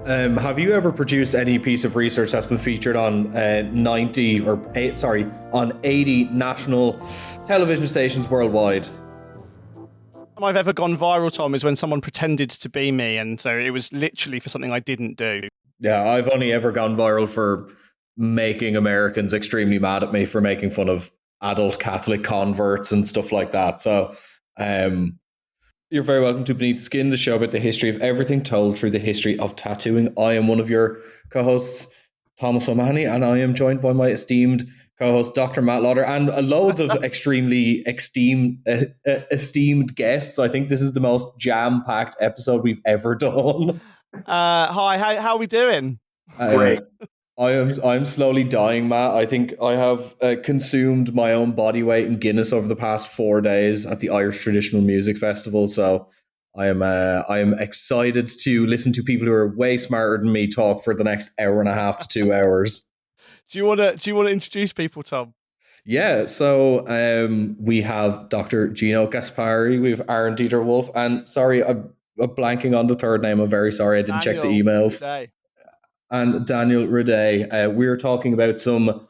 Have you ever produced any piece of research that's been featured on 80 national television stations worldwide? Time I've ever gone viral, Tom, is when someone pretended to be me, and so it was literally for something I didn't do. Yeah, I've only ever gone viral for making Americans extremely mad at me for making fun of adult Catholic converts and stuff like that. So, you're very welcome to Beneath the Skin, the show about the history of everything told through the history of tattooing. I am one of your co-hosts, Thomas O'Mahony, and I am joined by my esteemed co-host, Dr. Matt Lauder, and loads of extremely esteemed guests. I think this is the most jam-packed episode we've ever done. Hi, how are we doing? Great. I'm slowly dying, Matt. I think I have consumed my own body weight in Guinness over the past 4 days at the Irish Traditional Music Festival. So I am excited to listen to people who are way smarter than me talk for the next hour and a half to 2 hours. Do you want to introduce people, Tom? Yeah, so we have Dr. Gino Caspari, we have Aaron Deter-Wolfe, and sorry, I'm blanking on the third name. I'm very sorry, I didn't check the emails. Riday. And Danny Riday. We're talking about some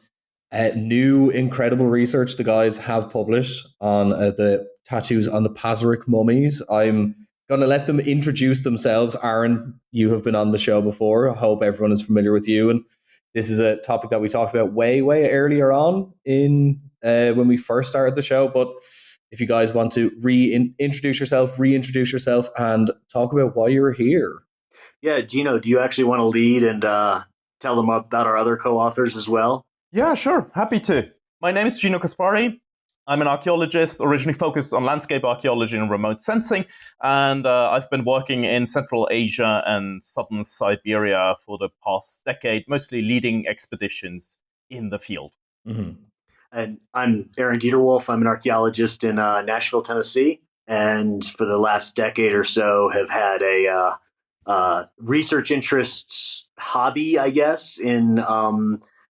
new incredible research the guys have published on the tattoos on the Pazyryk Mummies. I'm going to let them introduce themselves. Aaron, you have been on the show before. I hope everyone is familiar with you. And this is a topic that we talked about way earlier on in when we first started the show. But if you guys want to reintroduce yourself, and talk about why you're here. Yeah, Gino, do you actually want to lead and tell them about our other co-authors as well? Yeah, sure. Happy to. My name is Gino Caspari. I'm an archaeologist, originally focused on landscape archaeology and remote sensing, and I've been working in Central Asia and southern Siberia for the past decade, mostly leading expeditions in the field. Mm-hmm. And I'm Aaron Deter-Wolfe. I'm an archaeologist in Nashville, Tennessee, and for the last decade or so have had a research interests hobby, I guess, in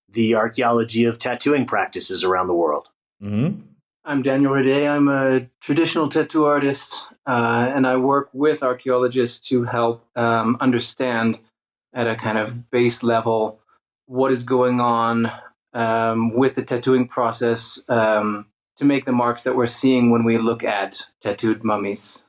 the archaeology of tattooing practices around the world. Mm-hmm. I'm Daniel Riday. I'm a traditional tattoo artist, and I work with archaeologists to help understand at a kind of base level what is going on with the tattooing process to make the marks that we're seeing when we look at tattooed mummies.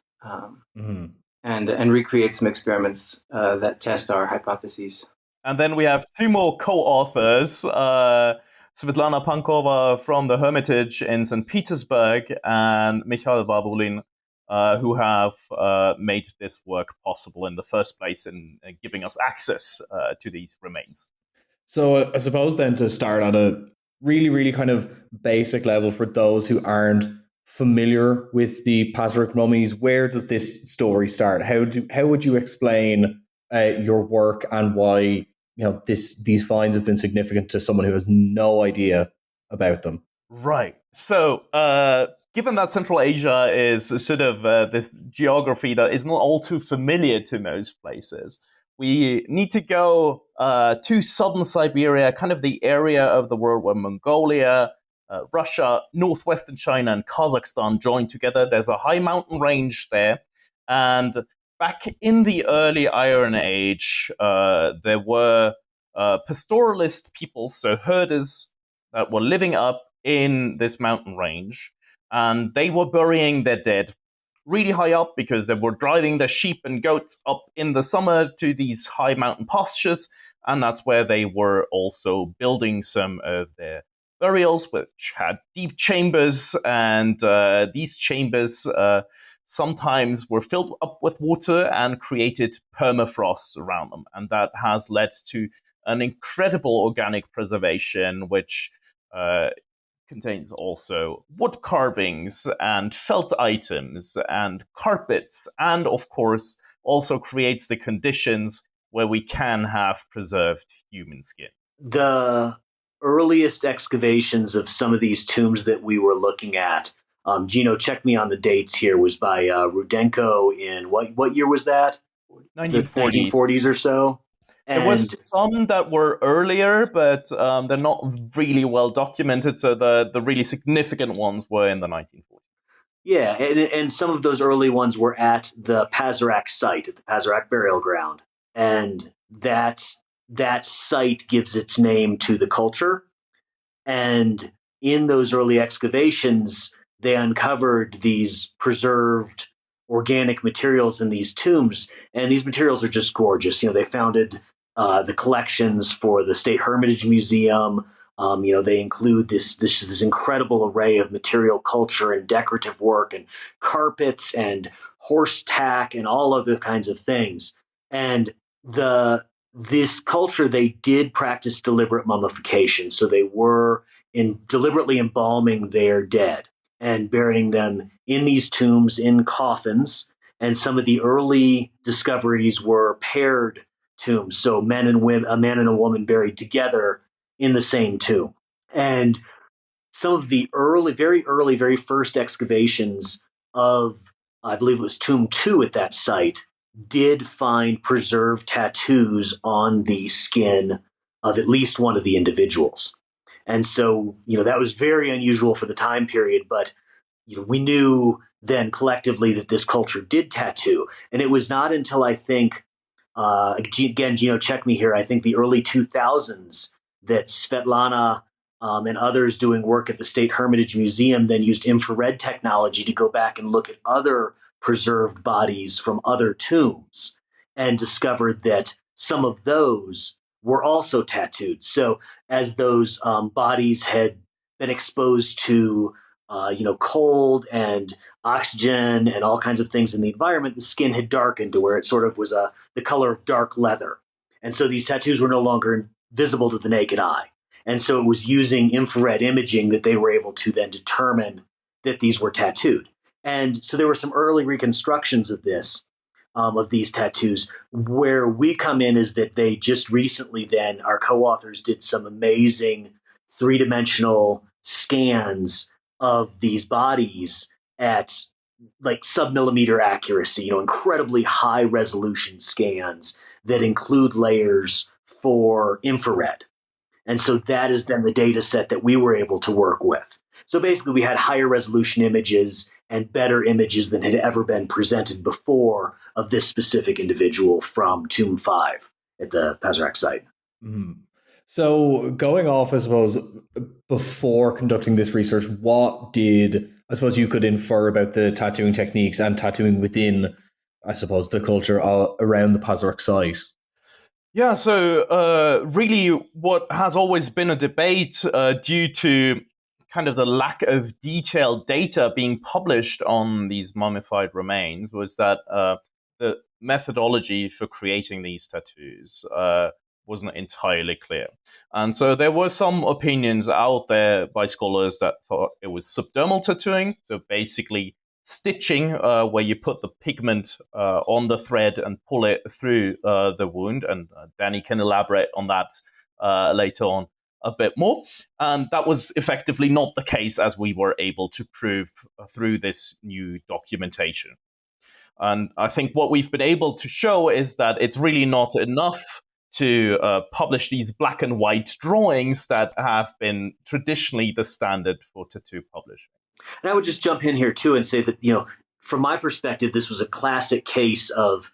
And recreate some experiments that test our hypotheses. And then we have two more co-authors, Svetlana Pankova from the Hermitage in St. Petersburg and Michal Vabulin, who have made this work possible in the first place in giving us access to these remains. So I suppose then to start at a really kind of basic level for those who aren't familiar with the Pazyryk Mummies, where does this story start? How would you explain your work and why these finds have been significant to someone who has no idea about them? Right. So given that Central Asia is sort of this geography that is not all too familiar to most places, we need to go to southern Siberia, kind of the area of the world where Mongolia, Russia, northwestern China, and Kazakhstan join together. There's a high mountain range there. And back in the early Iron Age, there were pastoralist peoples, so herders, that were living up in this mountain range. And they were burying their dead really high up because they were driving their sheep and goats up in the summer to these high mountain pastures. And that's where they were also building some of their burials, which had deep chambers, and these chambers sometimes were filled up with water and created permafrost around them. And that has led to an incredible organic preservation, which contains also wood carvings and felt items and carpets, and of course also creates the conditions where we can have preserved human skin. The earliest excavations of some of these tombs that we were looking at, Gino, check me on the dates here, was by Rudenko in what year was that? 1940s. 1940s or so. There was some that were earlier, but they're not really well documented. So the really significant ones were in the 1940s. Yeah, and some of those early ones were at the Pazyryk site, at the Pazyryk burial ground. And that site gives its name to the culture. And in those early excavations, they uncovered these preserved organic materials in these tombs, and these materials are just gorgeous. They founded the collections for the State Hermitage Museum. They include this incredible array of material culture and decorative work and carpets and horse tack and all other kinds of things. And this culture, they did practice deliberate mummification. So they were deliberately embalming their dead and burying them in these tombs in coffins. And some of the early discoveries were paired tombs. So a man and a woman buried together in the same tomb. And some of the very first excavations of, I believe it was Tomb 2 at that site, did find preserved tattoos on the skin of at least one of the individuals. And so, that was very unusual for the time period, but we knew then collectively that this culture did tattoo. And it was not until I think, again, Gino, check me here, I think the early 2000s that Svetlana and others doing work at the State Hermitage Museum then used infrared technology to go back and look at other preserved bodies from other tombs and discovered that some of those were also tattooed. So as those bodies had been exposed to cold and oxygen and all kinds of things in the environment, the skin had darkened to where it sort of was the color of dark leather. And so these tattoos were no longer visible to the naked eye. And so it was using infrared imaging that they were able to then determine that these were tattooed. And so there were some early reconstructions of these tattoos. Where we come in is that they just recently then, our co-authors did some amazing three-dimensional scans of these bodies at like sub-millimeter accuracy, incredibly high resolution scans that include layers for infrared. And so that is then the data set that we were able to work with. So basically we had higher resolution images and better images than had ever been presented before of this specific individual from Tomb 5 at the Pazyryk site. Mm-hmm. So going off, I suppose, before conducting this research, what did, I suppose, you could infer about the tattooing techniques and tattooing within, I suppose, the culture around the Pazyryk site? Yeah, so really what has always been a debate due to kind of the lack of detailed data being published on these mummified remains was that the methodology for creating these tattoos wasn't entirely clear. And so there were some opinions out there by scholars that thought it was subdermal tattooing, so basically stitching where you put the pigment on the thread and pull it through the wound. And Danny can elaborate on that later on a bit more. And that was effectively not the case, as we were able to prove through this new documentation. And I think what we've been able to show is that it's really not enough to publish these black and white drawings that have been traditionally the standard for tattoo publishing. And I would just jump in here too and say that, from my perspective, this was a classic case of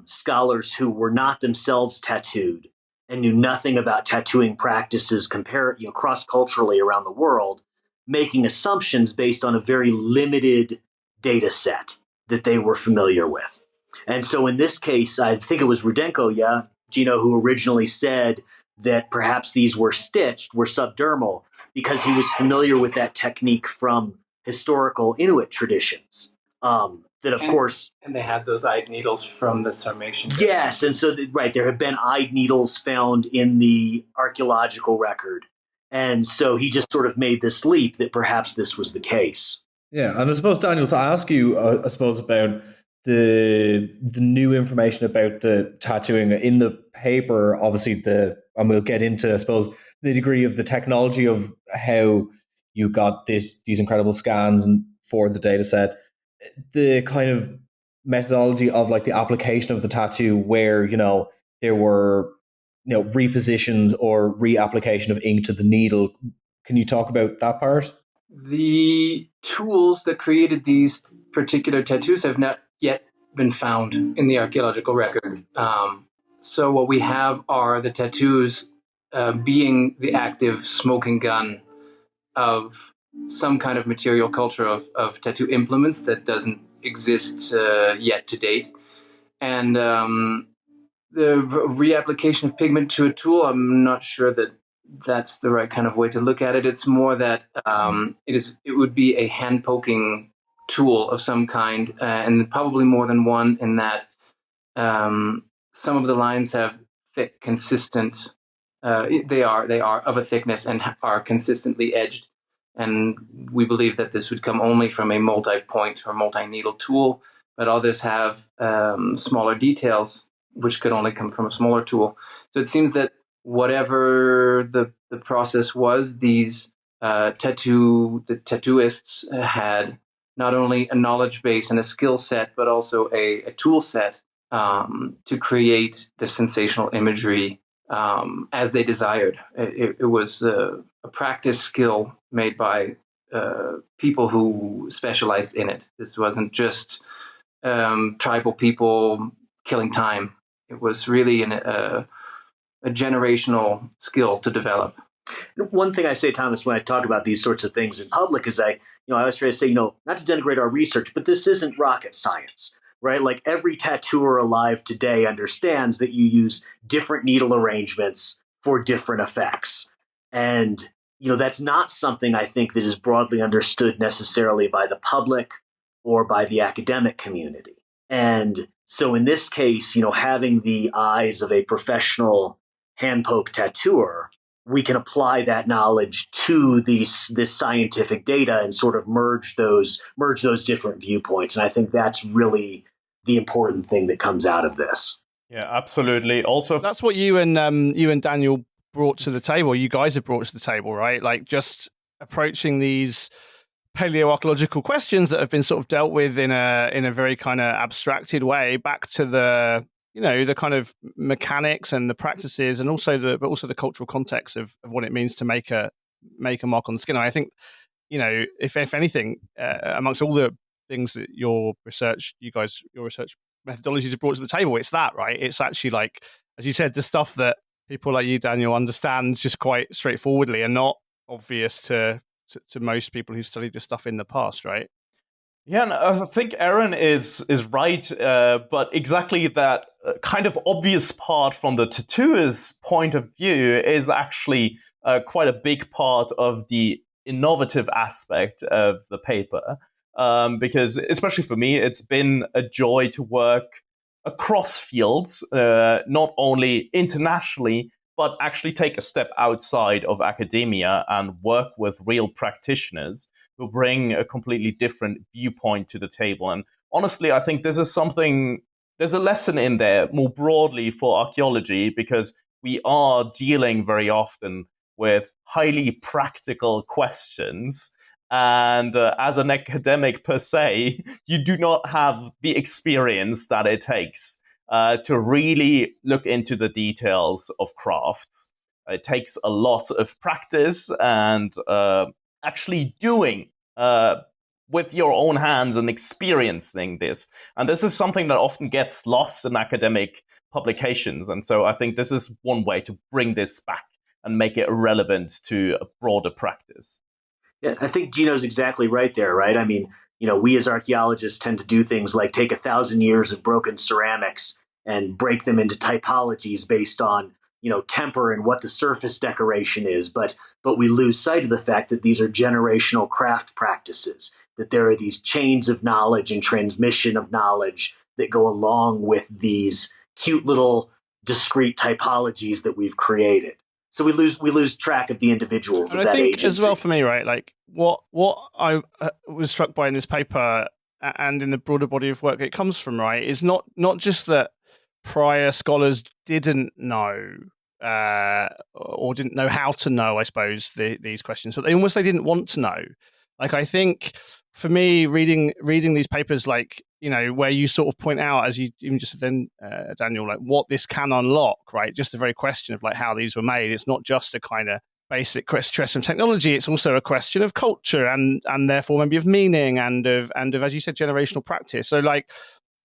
scholars who were not themselves tattooed and knew nothing about tattooing practices cross-culturally around the world, making assumptions based on a very limited data set that they were familiar with. And so in this case, I think it was Rudenko, Gino, who originally said that perhaps these were subdermal, because he was familiar with that technique from historical Inuit traditions. Course, and they had those eyed needles from the Sarmatian. Yes, and so there have been eyed needles found in the archaeological record, and so he just sort of made this leap that perhaps this was the case. Yeah, and I suppose, Daniel, to ask you, about the new information about the tattooing in the paper, obviously and we'll get into, I suppose, the degree of the technology of how you got these incredible scans and for the data set, the kind of methodology of like the application of the tattoo where, there were, repositions or reapplication of ink to the needle. Can you talk about that part? The tools that created these particular tattoos have not yet been found in the archaeological record. So what we have are the tattoos being the active smoking gun of some kind of material culture of tattoo implements that doesn't exist yet to date. And the reapplication of pigment to a tool, I'm not sure that that's the right kind of way to look at it. It's more that it would be a hand poking tool of some kind, and probably more than one, in that some of the lines have thick, consistent. They are of a thickness and are consistently edged, and we believe that this would come only from a multi-point or multi-needle tool. But others have smaller details, which could only come from a smaller tool. So it seems that whatever the process was, these the tattooists had not only a knowledge base and a skill set, but also a tool set to create the sensational imagery as they desired. It was a practice skill made by people who specialized in it. This wasn't just tribal people killing time. It was really a generational skill to develop. One thing I say, Thomas, when I talk about these sorts of things in public is I always try to say, not to denigrate our research, but this isn't rocket science, right? Like every tattooer alive today understands that you use different needle arrangements for different effects. And, that's not something I think that is broadly understood necessarily by the public or by the academic community. And so in this case, having the eyes of a professional hand poke tattooer, we can apply that knowledge to this scientific data and sort of merge those different viewpoints. And I think that's really the important thing that comes out of this. Yeah, absolutely. Also, that's what you and Daniel brought to the table. You guys have brought to the table, right? Like just approaching these paleoarchaeological questions that have been sort of dealt with in a very kind of abstracted way, back to the the kind of mechanics and the practices, and also the cultural context of what it means to make a mark on the skin. And I think if anything, amongst all the things that your research methodologies have brought to the table, it's that, right? It's actually, like, as you said, the stuff that people like you, Daniel, understand just quite straightforwardly and not obvious to most people who've studied this stuff in the past, right? Yeah, and I think Aaron is right, but exactly that kind of obvious part from the tattooer's point of view is actually quite a big part of the innovative aspect of the paper, because especially for me, it's been a joy to work across fields, not only internationally, but actually take a step outside of academia and work with real practitioners who bring a completely different viewpoint to the table. And honestly, I think there's a lesson in there more broadly for archaeology, because we are dealing very often with highly practical questions. And as an academic per se, you do not have the experience that it takes to really look into the details of crafts. It takes a lot of practice and actually doing with your own hands and experiencing this. And this is something that often gets lost in academic publications. And so I think this is one way to bring this back and make it relevant to a broader practice. Yeah, I think Gino's exactly right there, right? I mean, we as archaeologists tend to do things like take 1,000 years of broken ceramics and break them into typologies based on, temper and what the surface decoration is. But we lose sight of the fact that these are generational craft practices, that there are these chains of knowledge and transmission of knowledge that go along with these cute little discrete typologies that we've created. So we lose track of the individuals. And of I that think agency. as well for me, right? Like what I was struck by in this paper and in the broader body of work it comes from, right, is not just that prior scholars didn't know or didn't know how to know, I suppose, these questions, but they didn't want to know. Like, I think for me, reading these papers, like, where you sort of point out, as you even just said then, Daniel, like what this can unlock, right? Just the very question of like how these were made. It's not just a kind of basic question of technology. It's also a question of culture and therefore maybe of meaning and of, as you said, generational practice. So like,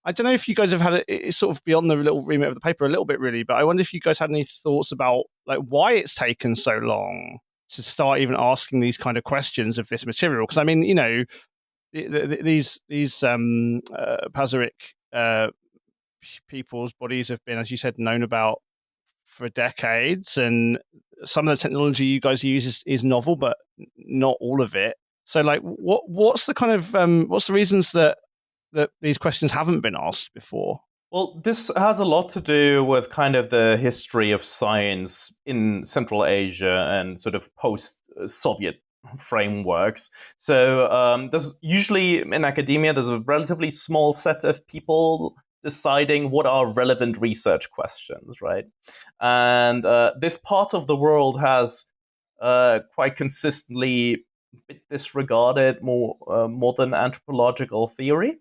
I don't know if you guys have had it's sort of beyond the little remit of the paper a little bit, really, but I wonder if you guys had any thoughts about like why it's taken so long to start even asking these kind of questions of this material. Because I mean, these Pazyryk people's bodies have been, as you said, known about for decades, and some of the technology you guys use is novel, but not all of it. So, like, what's the kind of what's the reasons that these questions haven't been asked before? Well, this has a lot to do with kind of the history of science in Central Asia and sort of post-Soviet frameworks. So there's usually in academia, there's a relatively small set of people deciding what are relevant research questions, right? And this part of the world has quite consistently disregarded more modern anthropological theory.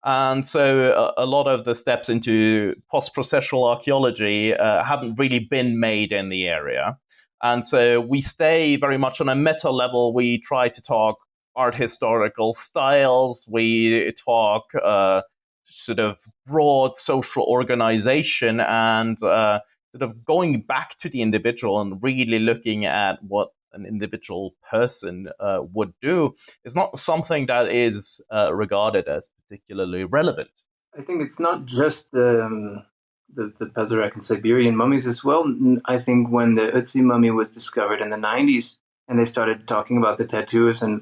And so a lot of the steps into post-processual archaeology haven't really been made in the area. And so we stay very much on a meta level. We try to talk art historical styles. We talk sort of broad social organization and sort of going back to the individual and really looking at what an individual person would do is not something that is regarded as particularly relevant. I think it's not just the Pazyryk and Siberian mummies as well. I think when the Ötzi mummy was discovered in the 90s and they started talking about the tattoos and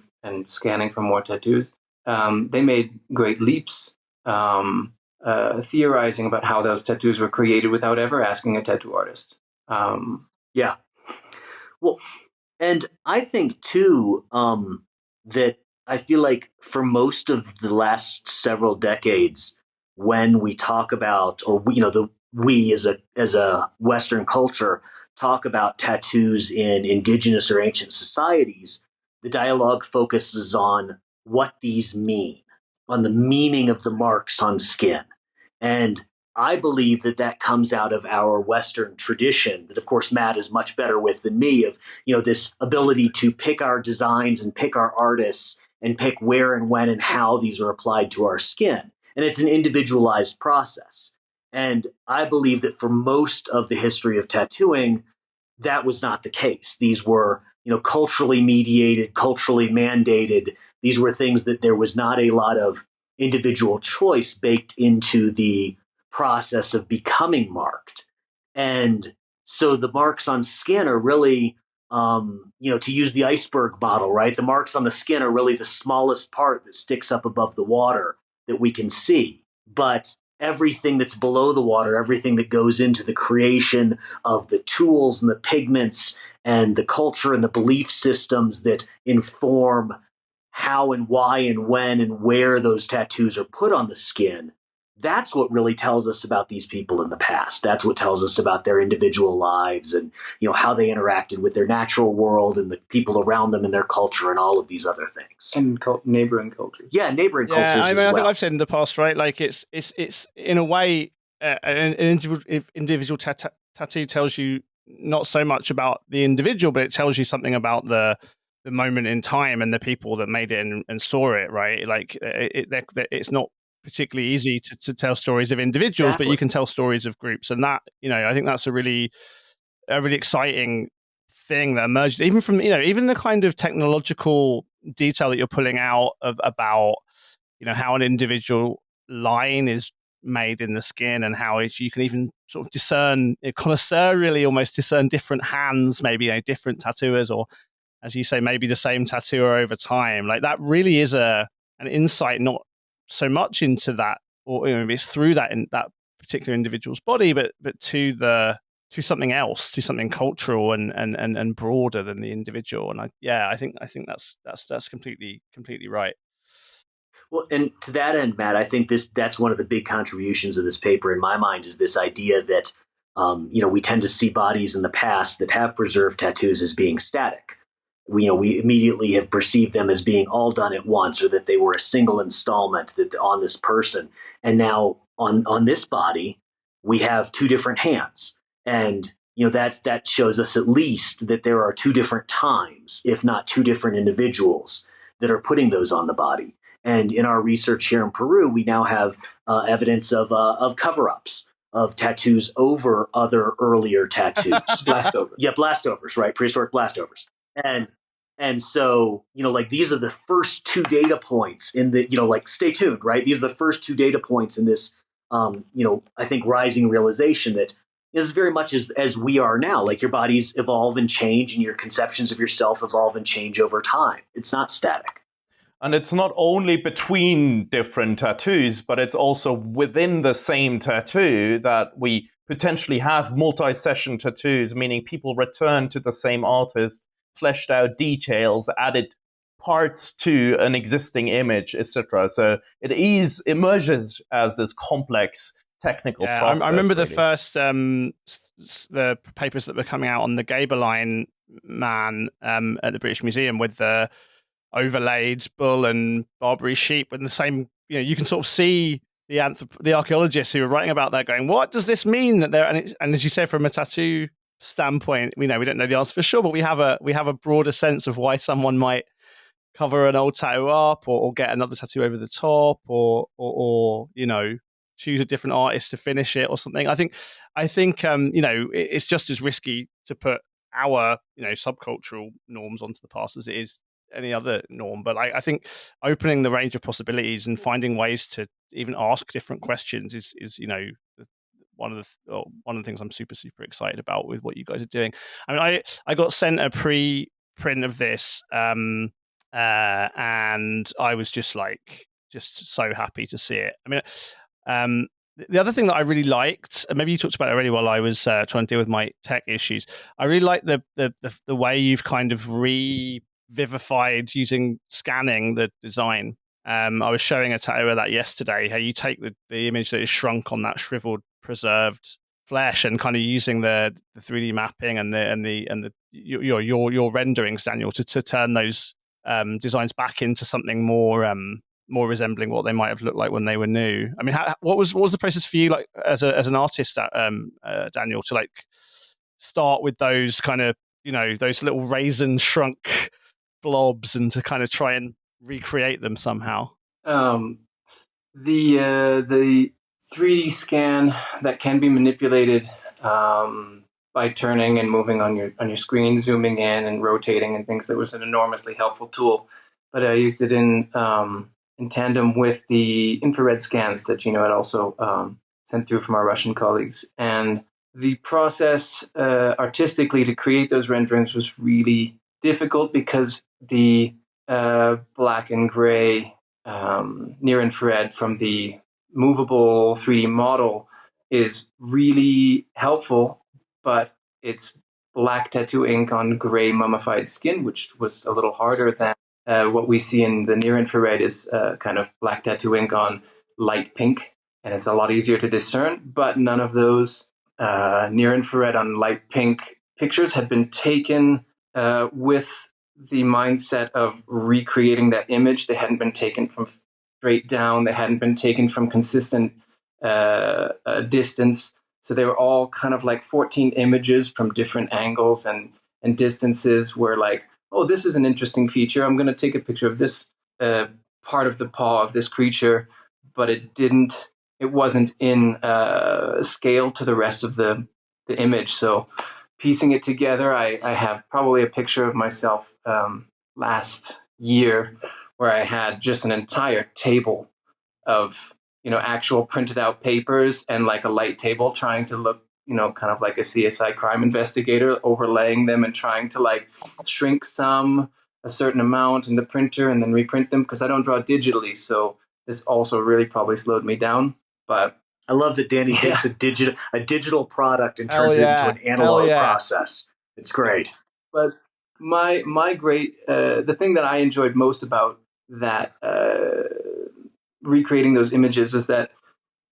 scanning for more tattoos, they made great leaps theorizing about how those tattoos were created without ever asking a tattoo artist. Yeah. Well, and I think, too, that I feel like for most of the last several decades, when we talk about, or we as a Western culture talk about tattoos in indigenous or ancient societies, the dialogue focuses on what these mean, on the meaning of the marks on skin. And I believe that comes out of our Western tradition that, of course, Matt is much better with than me, of, this ability to pick our designs and pick our artists and pick where and when and how these are applied to our skin. And it's an individualized process. And I believe that for most of the history of tattooing, that was not the case. These were, culturally mediated, culturally mandated. These were things that there was not a lot of individual choice baked into the process of becoming marked. And so the marks on skin are really, to use the iceberg model, right? The marks on the skin are really the smallest part that sticks up above the water that we can see. But everything that's below the water, everything that goes into the creation of the tools and the pigments and the culture and the belief systems that inform how and why and when and where those tattoos are put on the skin, that's what really tells us about these people in the past. That's what tells us about their individual lives and, how they interacted with their natural world and the people around them and their culture and all of these other things. And neighboring cultures. Yeah, neighboring cultures as well. I think I've said in the past, right? Like it's in a way, an individual tattoo tells you not so much about the individual, but it tells you something about the moment in time and the people that made it and saw it, right? Like it's not particularly easy to tell stories of individuals, But you can tell stories of groups, and that I think that's a really exciting thing that emerges even from even the kind of technological detail that you're pulling out about how an individual line is made in the skin and how you can even sort of discern connoisseurly almost discern different hands, maybe different tattooers, or as you say, maybe the same tattooer over time. Like that really is an insight, not so much into that, or it's through that in that particular individual's body, but to something else, to something cultural and broader than the individual. And I think that's completely right. Well, and to that end, Matt, I think that's one of the big contributions of this paper in my mind is this idea that we tend to see bodies in the past that have preserved tattoos as being static. We immediately have perceived them as being all done at once, or that they were a single installment that on this person. And now on this body, we have two different hands. And that shows us at least that there are two different times, if not two different individuals, that are putting those on the body. And in our research here in Peru, we now have evidence of cover-ups of tattoos over other earlier tattoos. Blastovers. Yeah, blastovers, right? Prehistoric blastovers. And so, like these are the first two data points in the, like stay tuned, right? These are the first two data points in this, I think rising realization that is very much as we are now. Like your bodies evolve and change, and your conceptions of yourself evolve and change over time. It's not static. And it's not only between different tattoos, but it's also within the same tattoo that we potentially have multi-session tattoos, meaning people return to the same artist, fleshed out details, added parts to an existing image, etc. So it emerges as this complex technical process. I remember really. the first the papers that were coming out on the Gaberline man at the British Museum with the overlaid bull and Barbary sheep in the same. You can sort of see the archaeologists who were writing about that going, what does this mean that they're and as you say, from a tattoo standpoint, we don't know the answer for sure, but we have a broader sense of why someone might cover an old tattoo up or get another tattoo over the top or choose a different artist to finish it or something. I think it's just as risky to put our subcultural norms onto the past as it is any other norm. But I think opening the range of possibilities and finding ways to even ask different questions is one of the things I'm super, super excited about with what you guys are doing. I mean, I got sent a pre-print of this, and I was just so happy to see it. I mean, the other thing that I really liked, and maybe you talked about it already while I was trying to deal with my tech issues, I really like the way you've kind of revivified using scanning the design. I was showing a tattoo of that yesterday, how you take the image that is shrunk on that shriveled preserved flesh and kind of using the 3D mapping and your renderings, Daniel, to turn those designs back into something more resembling what they might have looked like when they were new. I mean, what was the process for you, like as an artist, Daniel, to like start with those kind of those little raisin shrunk blobs and to kind of try and recreate them somehow? The 3D scan that can be manipulated by turning and moving on your screen, zooming in and rotating and things. That was an enormously helpful tool. But I used it in tandem with the infrared scans that Gino had also sent through from our Russian colleagues. And the process artistically to create those renderings was really difficult because the black and gray near infrared from the movable 3D model is really helpful, but it's black tattoo ink on gray mummified skin, which was a little harder than what we see in the near infrared is kind of black tattoo ink on light pink, and it's a lot easier to discern. But none of those near infrared on light pink pictures had been taken with the mindset of recreating that image. They hadn't been taken from straight down. They hadn't been taken from consistent distance. So they were all kind of like 14 images from different angles and distances where like, oh, this is an interesting feature. I'm going to take a picture of this part of the paw of this creature, but it wasn't in scale to the rest of the image. So piecing it together, I have probably a picture of myself last year where I had just an entire table of actual printed out papers and like a light table trying to look kind of like a CSI crime investigator, overlaying them and trying to like shrink some a certain amount in the printer and then reprint them, because I don't draw digitally, so this also really probably slowed me down. But I love that Danny takes a digital product and turns it into an analog process. It's great. But my great the thing that I enjoyed most about that recreating those images was that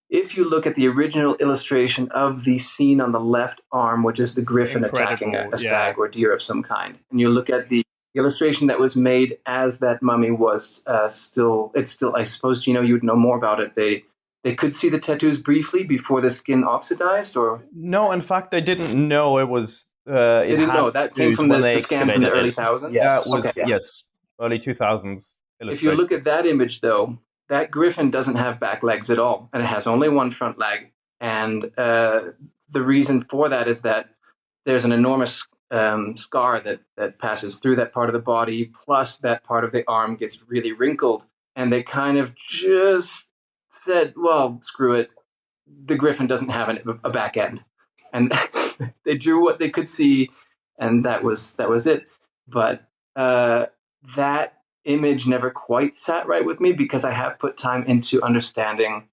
if you look at the original illustration of the scene on the left arm, which is the griffin attacking a stag or deer of some kind, and you look at the illustration that was made as that mummy was still, I suppose, Gino, you would know more about it. They could see the tattoos briefly before the skin oxidized, or? No, in fact, they didn't know it was... they didn't know. That came from the scans in the early 2000s? Yeah, it was, yes, early 2000s. If you look at that image, though, that griffin doesn't have back legs at all, and it has only one front leg. And the reason for that is that there's an enormous scar that passes through that part of the body, plus that part of the arm gets really wrinkled. And they kind of just said, well, screw it. The griffin doesn't have a back end. And they drew what they could see, and that was it. But that image never quite sat right with me, because I have put time into understanding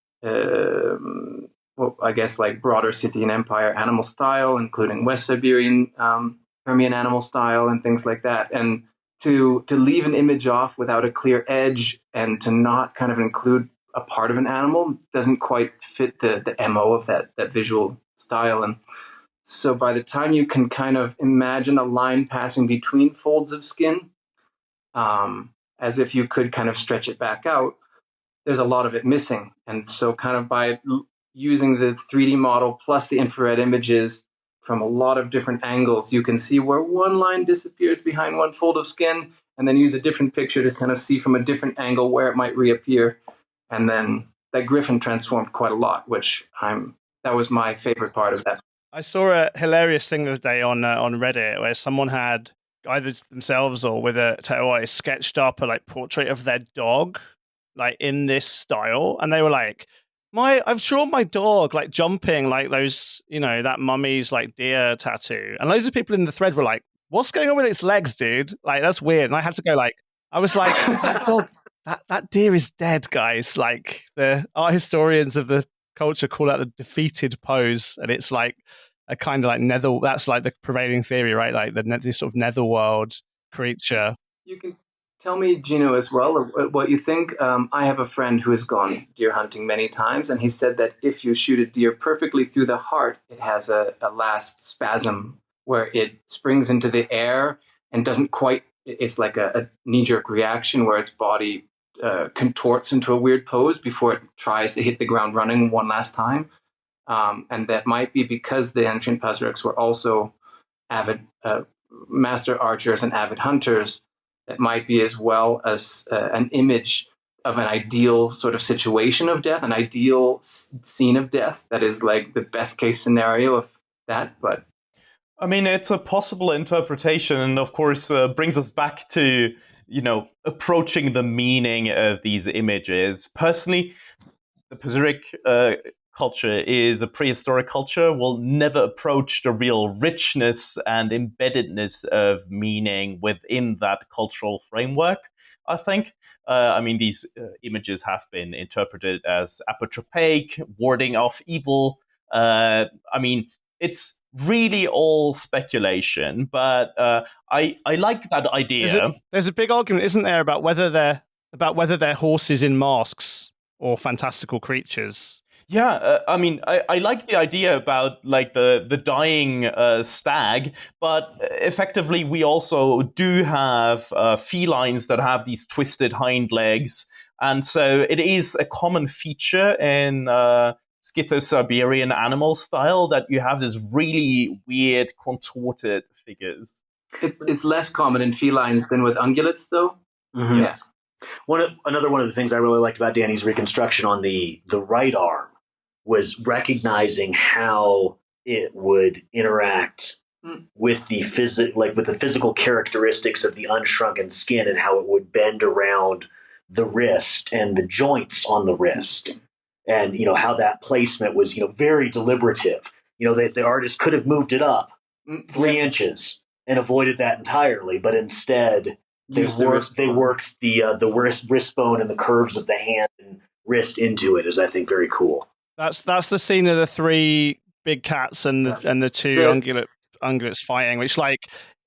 I guess like broader Scythian Empire animal style, including West Siberian Permian animal style and things like that. And to leave an image off without a clear edge and to not kind of include a part of an animal doesn't quite fit the MO of that visual style. And so by the time you can kind of imagine a line passing between folds of skin, as if you could kind of stretch it back out, there's a lot of it missing. And so kind of by using the 3D model plus the infrared images from a lot of different angles, you can see where one line disappears behind one fold of skin, and then use a different picture to kind of see from a different angle where it might reappear. And then that griffin transformed quite a lot, which that was my favorite part of that. I saw a hilarious thing the other day on Reddit where someone had either themselves or with a tattoo artist sketched up a portrait of their dog, in this style, and they were like, I've drawn my dog jumping those, that mummy's deer tattoo, and loads of people in the thread were like, what's going on with its legs, dude? That's weird. And I had to go I was like, that dog, that deer is dead, guys. The art historians of the culture call that the defeated pose, and it's a kind of nether. That's the prevailing theory, right? This sort of netherworld creature. You can tell me, Gino, as well, what you think. I have a friend who has gone deer hunting many times, and he said that if you shoot a deer perfectly through the heart, it has a last spasm where it springs into the air and doesn't quite. It's like a knee-jerk reaction where its body contorts into a weird pose before it tries to hit the ground running one last time. And that might be because the ancient Pazyryks were also avid master archers and avid hunters. That might be as well as an image of an ideal sort of situation of death, an ideal scene of death that is the best case scenario of that. But I mean, it's a possible interpretation, and of course brings us back to, approaching the meaning of these images. Personally, the Pazyryk culture is a prehistoric culture. Will never approach the real richness and embeddedness of meaning within that cultural framework, I think. These images have been interpreted as apotropaic, warding off evil. It's really all speculation, but I like that idea. There's a big argument, isn't there, about whether they're horses in masks or fantastical creatures. Yeah, I like the idea about the dying stag, but effectively we also do have felines that have these twisted hind legs, and so it is a common feature in Scytho-Siberian animal style that you have this really weird contorted figures. It's less common in felines than with ungulates, though. Mm-hmm. Yeah. Another one of the things I really liked about Danny's reconstruction on the right arm was recognizing how it would interact with the physical characteristics of the unshrunken skin, and how it would bend around the wrist and the joints on the wrist, and how that placement was very deliberative. The artist could have moved it up 3 inches and avoided that entirely, but instead they worked the wrist bone and the curves of the hand and wrist into it, is I think very cool. That's the scene of the 3 big cats and the 2 ungulates fighting, which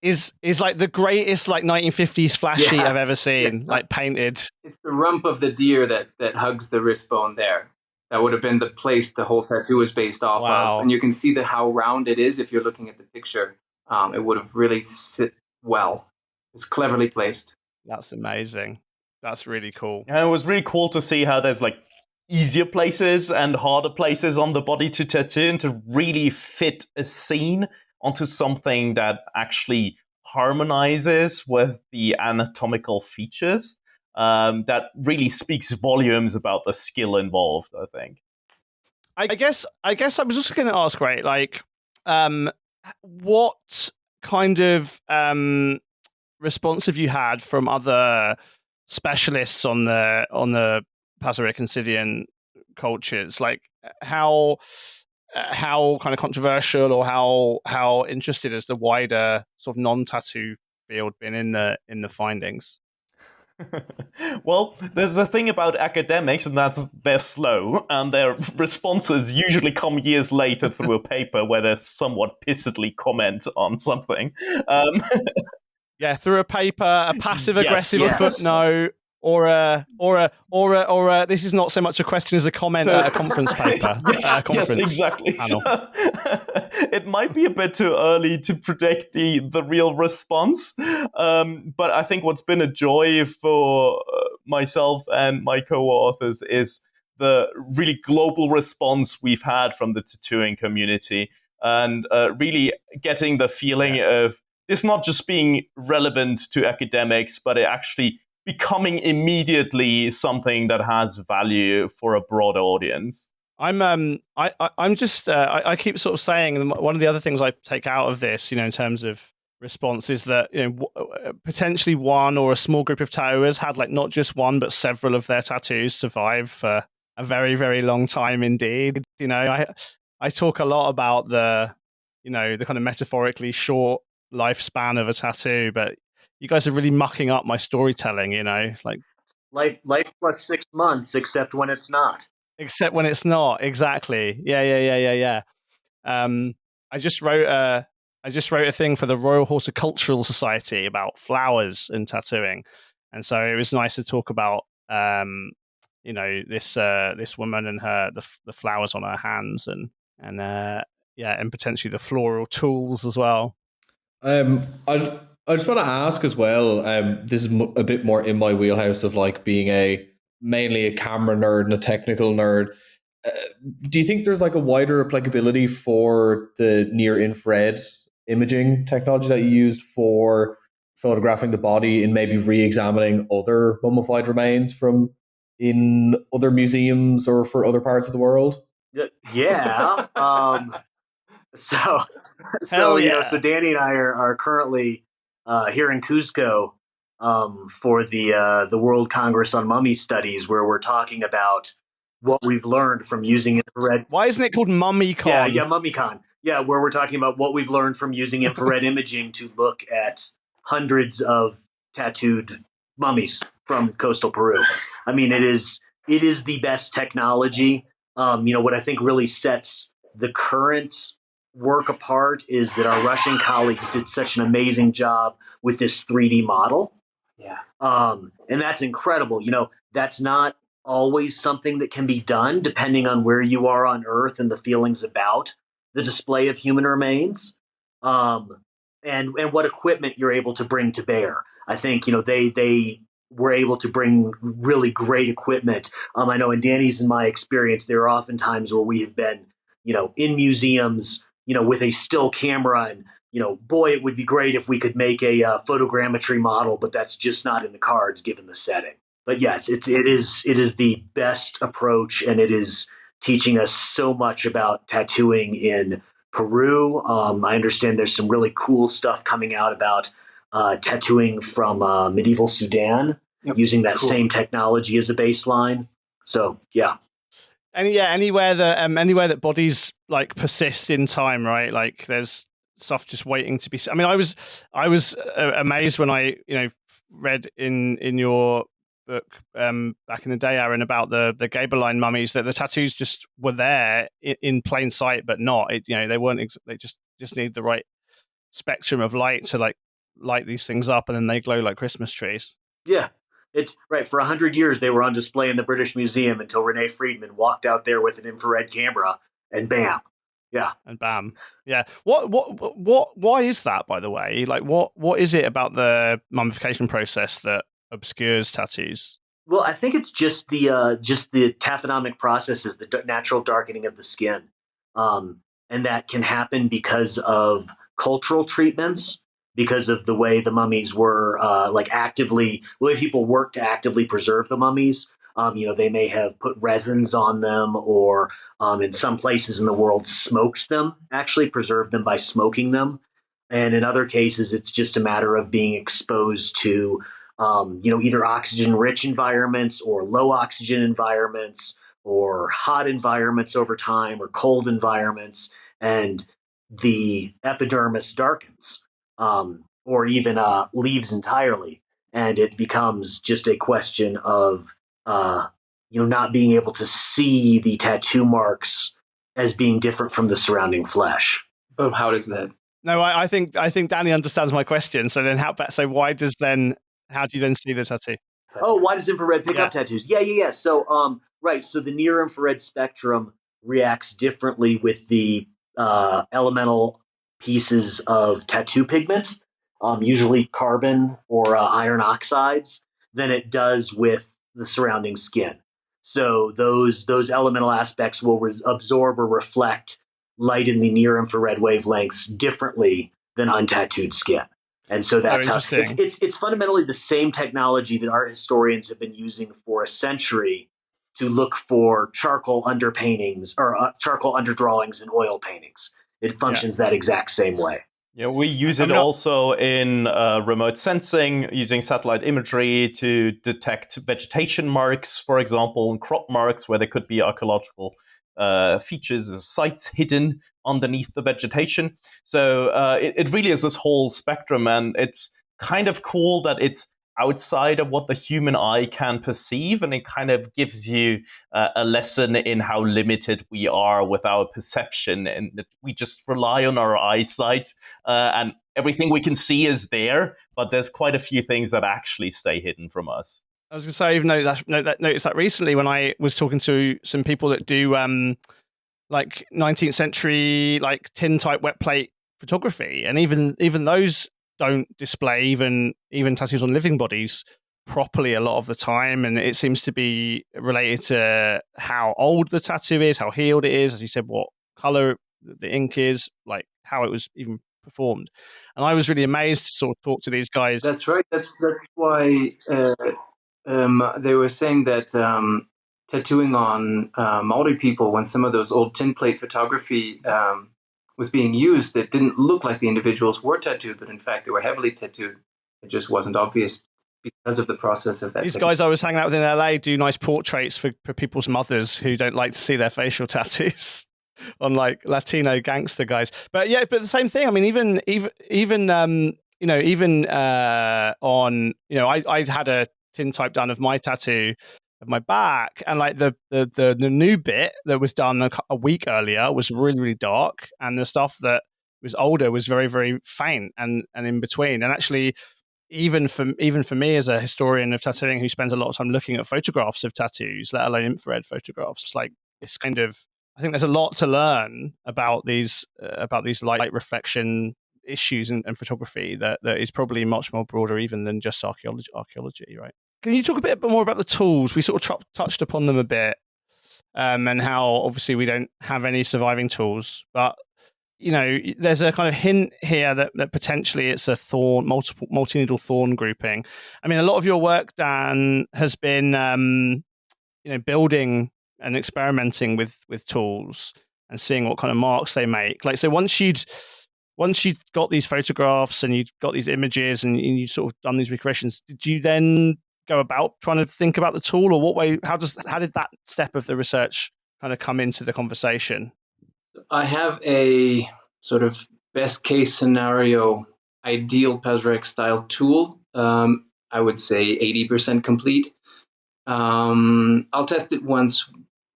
is the greatest 1950s flash sheet I've ever seen, painted. It's the rump of the deer that hugs the wrist bone there. That would have been the place the whole tattoo was based off of, and you can see how round it is if you're looking at the picture. It would have really sit well. It's cleverly placed. That's amazing. That's really cool. And it was really cool to see how there's easier places and harder places on the body to tattoo, and to really fit a scene onto something that actually harmonizes with the anatomical features. that really speaks volumes about the skill involved, I think. I guess I was also going to ask, right, like, what kind of response have you had from other specialists on the Pazyryk and Scythian cultures? Like, how kind of controversial or how interested has the wider sort of non-tattoo field been in the findings? Well, there's a thing about academics, and that's they're slow, and their responses usually come years later through a paper where they somewhat pissedly comment on something. Yeah, through a paper, a passive-aggressive Yes. footnote, or a this is not so much a question as a comment at a conference paper. Yes, exactly. So, it might be a bit too early to predict the real response, but I think what's been a joy for myself and my co-authors is the really global response we've had from the tattooing community, and really getting the feeling of it's not just being relevant to academics, but it actually becoming immediately something that has value for a broader audience. I'm just I keep sort of saying, and one of the other things I take out of this, in terms of response, is that potentially one or a small group of tattooers had like not just one but several of their tattoos survive for a very, very long time indeed. I talk a lot about the the kind of metaphorically short lifespan of a tattoo, but you guys are really mucking up my storytelling, like life plus 6 months, except when it's not. Except when it's not. Exactly. Yeah. I just wrote a thing for the Royal Horticultural Society about flowers and tattooing, and so it was nice to talk about this woman and the flowers on her hands and potentially the floral tools as well. I just want to ask as well. This is a bit more in my wheelhouse of like being mainly a camera nerd and a technical nerd. Do you think there's like a wider applicability for the near infrared imaging technology that you used for photographing the body and maybe re-examining other mummified remains from in other museums or for other parts of the world? Yeah. So Hell yeah. So Danny and I are currently here in Cuzco for the World Congress on Mummy Studies, where we're talking about what we've learned from using infrared. Why isn't it called MummyCon? Yeah, MummyCon. Yeah, where we're talking about what we've learned from using infrared imaging to look at hundreds of tattooed mummies from coastal Peru. I mean, it is the best technology. What I think really sets the current work apart is that our Russian colleagues did such an amazing job with this 3D model. Yeah. And that's incredible. That's not always something that can be done depending on where you are on Earth and the feelings about the display of human remains, and what equipment you're able to bring to bear. I think they were able to bring really great equipment. I know in Danny's and my experience, there are often times where we have been in museums with a still camera, and boy, it would be great if we could make a photogrammetry model, but that's just not in the cards given the setting. But yes, it is the best approach, and it is teaching us so much about tattooing in Peru. I understand there's some really cool stuff coming out about tattooing from medieval Sudan, using that same technology as a baseline. So yeah. Anywhere that bodies like persist in time, right? Like there's stuff just waiting to be. I mean, I was amazed when I read in your book back in the day, Aaron, about the Gaberline mummies, that the tattoos just were there in plain sight, but not. They weren't. They just need the right spectrum of light to like light these things up, and then they glow like Christmas trees. Yeah. It's right. For 100 years, they were on display in the British Museum until Renee Friedman walked out there with an infrared camera, and bam, yeah, and bam, yeah. What? Why is that, by the way? Like, what is it about the mummification process that obscures tattoos? Well, I think it's just the taphonomic processes, the natural darkening of the skin, and that can happen because of cultural treatments, because of the way the mummies were the way people worked to actively preserve the mummies. They may have put resins on them, or in some places in the world smoked them, actually preserved them by smoking them. And in other cases, it's just a matter of being exposed to, either oxygen-rich environments or low oxygen environments, or hot environments over time, or cold environments, and the epidermis darkens, or even leaves entirely, and it becomes just a question of not being able to see the tattoo marks as being different from the surrounding flesh. But how does that? No, I think Danny understands my question. So then, how do you then see the tattoo? Oh, why does infrared pick up tattoos? Yeah. So, right. So the near infrared spectrum reacts differently with the elemental pieces of tattoo pigment, usually carbon or iron oxides, than it does with the surrounding skin. So those elemental aspects will absorb or reflect light in the near infrared wavelengths differently than untattooed skin. And so that's how it's fundamentally the same technology that art historians have been using for a century to look for charcoal underpaintings or charcoal underdrawings in oil paintings. It functions that exact same way. Yeah, we use it also in remote sensing, using satellite imagery to detect vegetation marks, for example, and crop marks where there could be archaeological features or sites hidden underneath the vegetation. So it really is this whole spectrum, and it's kind of cool that it's outside of what the human eye can perceive, and it kind of gives you a lesson in how limited we are with our perception, and that we just rely on our eyesight, and everything we can see is there, but there's quite a few things that actually stay hidden from us. I was going to say, I've noticed that recently when I was talking to some people that do like 19th century like tin type wet plate photography, and even those don't display even tattoos on living bodies properly a lot of the time, and it seems to be related to how old the tattoo is, how healed it is, as you said, what color the ink is, like how it was even performed. And I was really amazed to sort of talk to these guys. That's right. That's why they were saying that tattooing on Maori people, when some of those old tin plate photography was being used, it didn't look like the individuals were tattooed, but in fact they were heavily tattooed. It just wasn't obvious because of the process of that. These guys I was hanging out with in LA do nice portraits for people's mothers who don't like to see their facial tattoos on like Latino gangster guys. But the same thing. I mean, even on, I had a tin type done of my tattoo of my back, and like the new bit that was done a week earlier was really, really dark, and the stuff that was older was very, very faint and in between. And actually, even for me as a historian of tattooing who spends a lot of time looking at photographs of tattoos, let alone infrared photographs, it's like it's kind of, I think there's a lot to learn about these light reflection issues and photography that is probably much more broader even than just archaeology, right? Can you talk a bit more about the tools? We sort of touched upon them a bit, and how obviously we don't have any surviving tools, but there's a kind of hint here that potentially it's a multi-needle thorn grouping. I mean, a lot of your work, Dan, has been building and experimenting with tools and seeing what kind of marks they make. Like, so once you'd got these photographs and you'd got these images and you sort of done these recreations, did you then go about trying to think about the tool, or how did that step of the research kind of come into the conversation? I have a sort of best case scenario, ideal Pazyryk style tool. I would say 80% complete. I'll test it once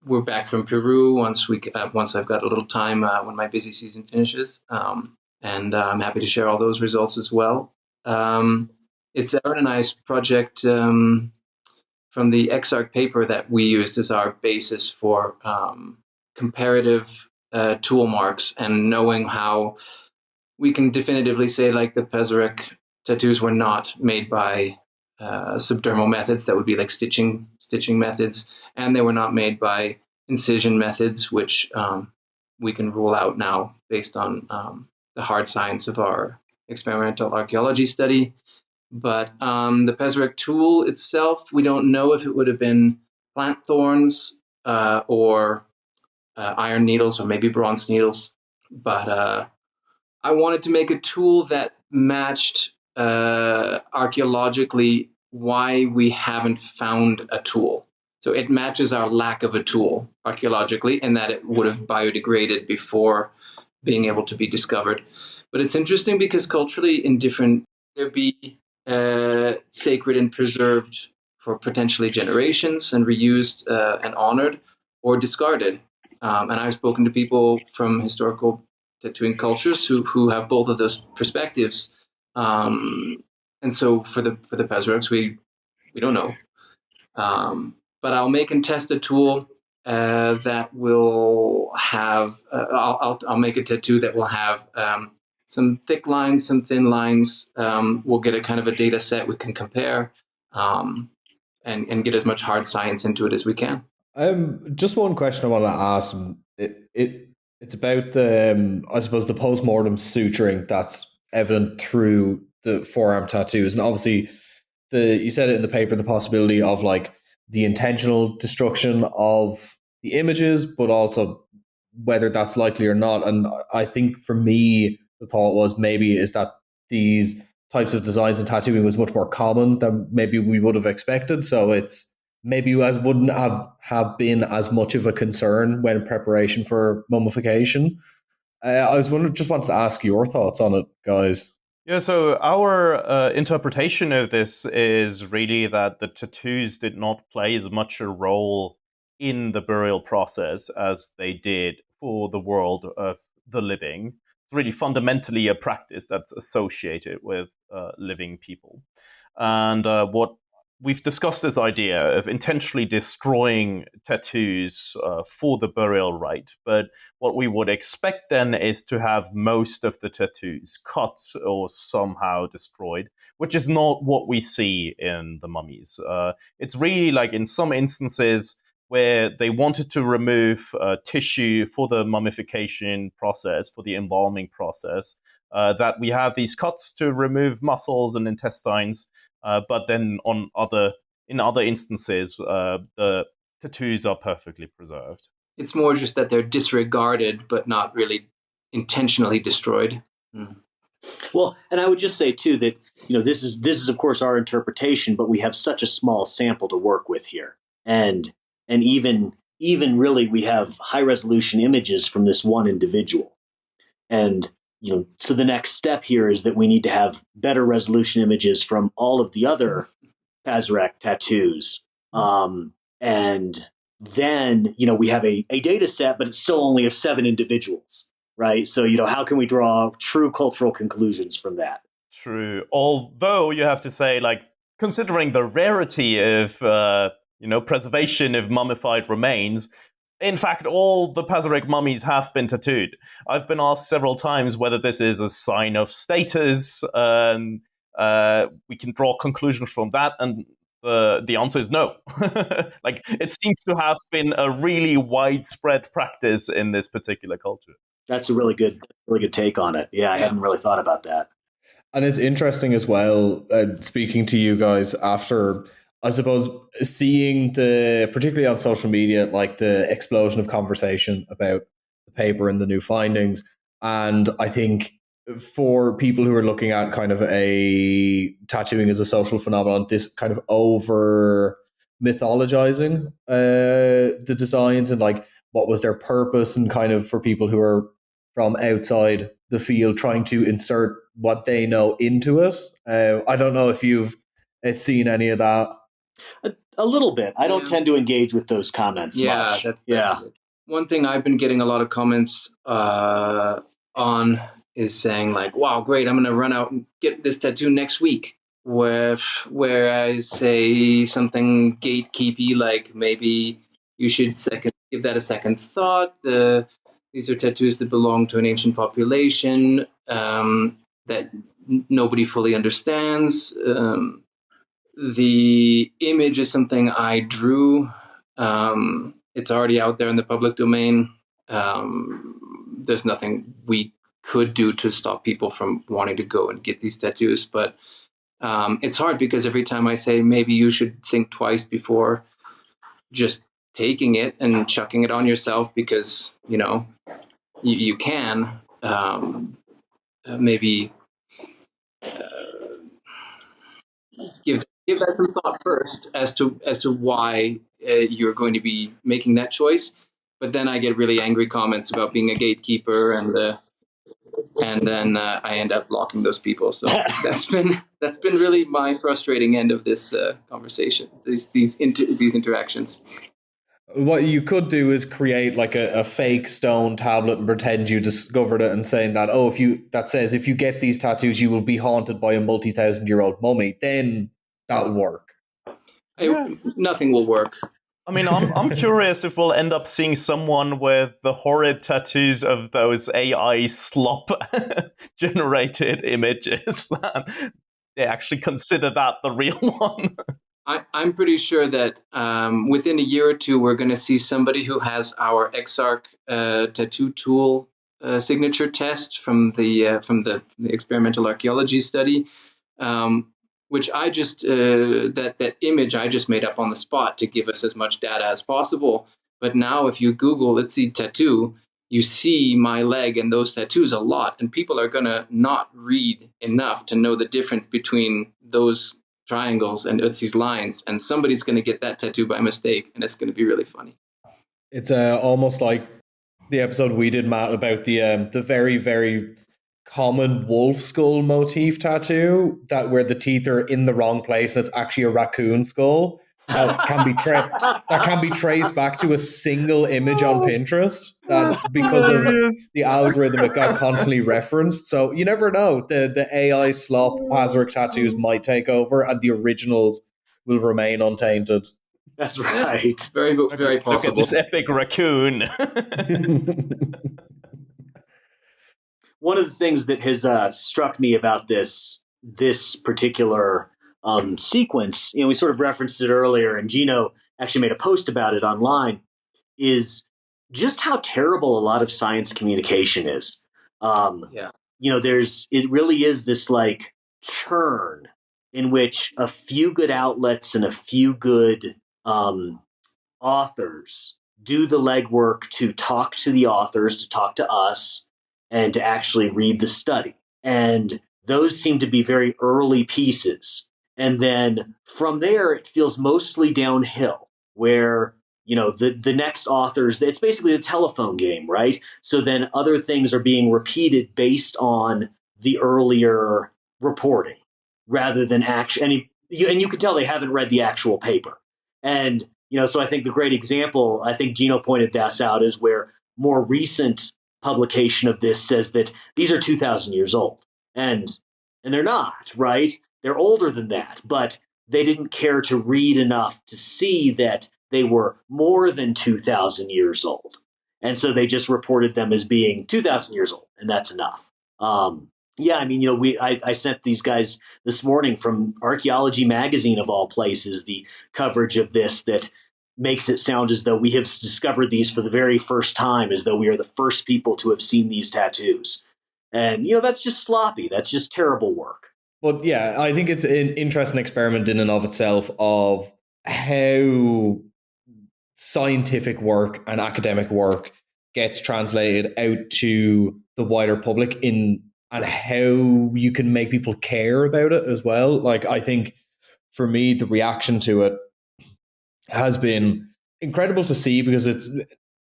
we're back from Peru, once I've got a little time when my busy season finishes. And I'm happy to share all those results as well. It's Aaron and I's project from the XArc paper that we used as our basis for comparative tool marks, and knowing how we can definitively say, like, the Pazyryk tattoos were not made by subdermal methods that would be like stitching methods, and they were not made by incision methods, which we can rule out now based on the hard science of our experimental archaeology study. But the Pazyryk tool itself, we don't know if it would have been plant thorns or iron needles or maybe bronze needles. But I wanted to make a tool that matched archaeologically why we haven't found a tool. So it matches our lack of a tool archaeologically, and that it would have biodegraded before being able to be discovered. But it's interesting because culturally, there be sacred and preserved for potentially generations and reused and honored, or discarded. And I've spoken to people from historical tattooing cultures who have both of those perspectives. And so for the Pazyryks, we don't know. But I'll make and test a tool that will have. I'll make a tattoo that will have some thick lines, some thin lines. We'll get a kind of a data set we can compare, and get as much hard science into it as we can. Just one question I want to ask. It's about the I suppose the post-mortem suturing that's evident through the forearm tattoos, and obviously you said it in the paper, the possibility of like the intentional destruction of the images, but also whether that's likely or not. And I think for me, the thought was maybe is that these types of designs and tattooing was much more common than maybe we would have expected. So it's maybe wouldn't have been as much of a concern when preparation for mummification. I just wanted to ask your thoughts on it, guys. Yeah, so our interpretation of this is really that the tattoos did not play as much a role in the burial process as they did for the world of the living. It's really fundamentally a practice that's associated with living people. And what we've discussed this idea of intentionally destroying tattoos for the burial rite. But what we would expect then is to have most of the tattoos cut or somehow destroyed, which is not what we see in the mummies. It's really like in some instances where they wanted to remove tissue for the mummification process, for the embalming process, that we have these cuts to remove muscles and intestines. But then in other instances, the tattoos are perfectly preserved. It's more just that they're disregarded, but not really intentionally destroyed. Mm. Well, and I would just say too that this is of course our interpretation, but we have such a small sample to work with here, and even really we have high resolution images from this one individual, and so the next step here is that we need to have better resolution images from all of the other Pazyryk tattoos. And then, we have a data set, but it's still only of 7 individuals, right? So, how can we draw true cultural conclusions from that? True. Although you have to say, like, considering the rarity of, preservation of mummified remains, in fact, all the Pazyryk mummies have been tattooed. I've been asked several times whether this is a sign of status. We can draw conclusions from that, and the answer is no. Like, it seems to have been a really widespread practice in this particular culture. That's a really good take on it. Yeah, I hadn't really thought about that. And it's interesting as well, speaking to you guys after, I suppose, seeing particularly on social media, like the explosion of conversation about the paper and the new findings. And I think for people who are looking at kind of a tattooing as a social phenomenon, this kind of over mythologizing the designs and like what was their purpose, and kind of for people who are from outside the field trying to insert what they know into it. I don't know if you've seen any of that. A little bit. I don't tend to engage with those comments much. That's one thing I've been getting a lot of comments on is saying like, wow, great, I'm going to run out and get this tattoo next week. Where I say something gatekeepy, like maybe you should give that a second thought. These are tattoos that belong to an ancient population that nobody fully understands. The image is something I drew. It's already out there in the public domain. There's nothing we could do to stop people from wanting to go and get these tattoos. But it's hard because every time I say maybe you should think twice before just taking it and chucking it on yourself, because you can maybe give that some thought first as to why you're going to be making that choice. But then I get really angry comments about being a gatekeeper, and then I end up blocking those people. So that's been really my frustrating end of this conversation. These interactions. What you could do is create like a fake stone tablet and pretend you discovered it, and saying that, if you get these tattoos, you will be haunted by a multi-thousand-year-old mummy. Then that will work. Nothing will work. I mean, I'm curious if we'll end up seeing someone with the horrid tattoos of those AI slop generated images. They actually consider that the real one. I'm pretty sure that within a year or two, we're going to see somebody who has our XArc tattoo tool signature test from the experimental archaeology study, which I just that image I just made up on the spot to give us as much data as possible. But now, if you Google "let's see tattoo," you see my leg and those tattoos a lot, and people are going to not read enough to know the difference between those triangles and Ötzi's lines, and somebody's going to get that tattoo by mistake, and it's going to be really funny. It's almost like the episode we did, Matt, about the very, very common wolf skull motif tattoo, that where the teeth are in the wrong place and it's actually a raccoon skull. That can be traced back to a single image on Pinterest, that because of the algorithm it got constantly referenced. So you never know. The AI slop Pazyryk tattoos might take over and the originals will remain untainted. That's right. Very, very possible. Look at this epic raccoon. One of the things that has struck me about this particular sequence, we sort of referenced it earlier, and Gino actually made a post about it online, is just how terrible a lot of science communication is. It really is this like churn in which a few good outlets and a few good authors do the legwork to talk to the authors, to talk to us, and to actually read the study. And those seem to be very early pieces. And then from there, it feels mostly downhill, where, the next authors, it's basically a telephone game, right? So then other things are being repeated based on the earlier reporting rather than and you can tell they haven't read the actual paper. And, so I think the great example, I think Gino pointed this out, is where more recent publication of this says that these are 2,000 years old. And they're not, right? They're older than that, but they didn't care to read enough to see that they were more than 2,000 years old. And so they just reported them as being 2,000 years old, and that's enough. I sent these guys this morning from Archaeology Magazine, of all places, the coverage of this that makes it sound as though we have discovered these for the very first time, as though we are the first people to have seen these tattoos. And, that's just sloppy. That's just terrible work. But yeah, I think it's an interesting experiment in and of itself of how scientific work and academic work gets translated out to the wider public and how you can make people care about it as well. Like, I think for me, the reaction to it has been incredible to see, because it's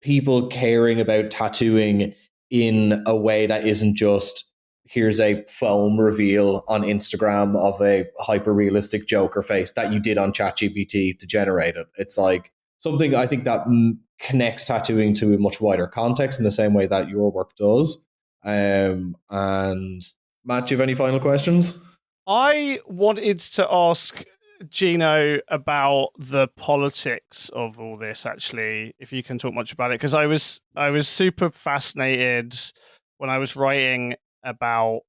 people caring about tattooing in a way that isn't just, here's a foam reveal on Instagram of a hyper-realistic Joker face that you did on ChatGPT to generate it. It's like something I think that connects tattooing to a much wider context in the same way that your work does. And Matt, do you have any final questions? I wanted to ask Gino about the politics of all this, actually, if you can talk much about it, because I was super fascinated when I was writing about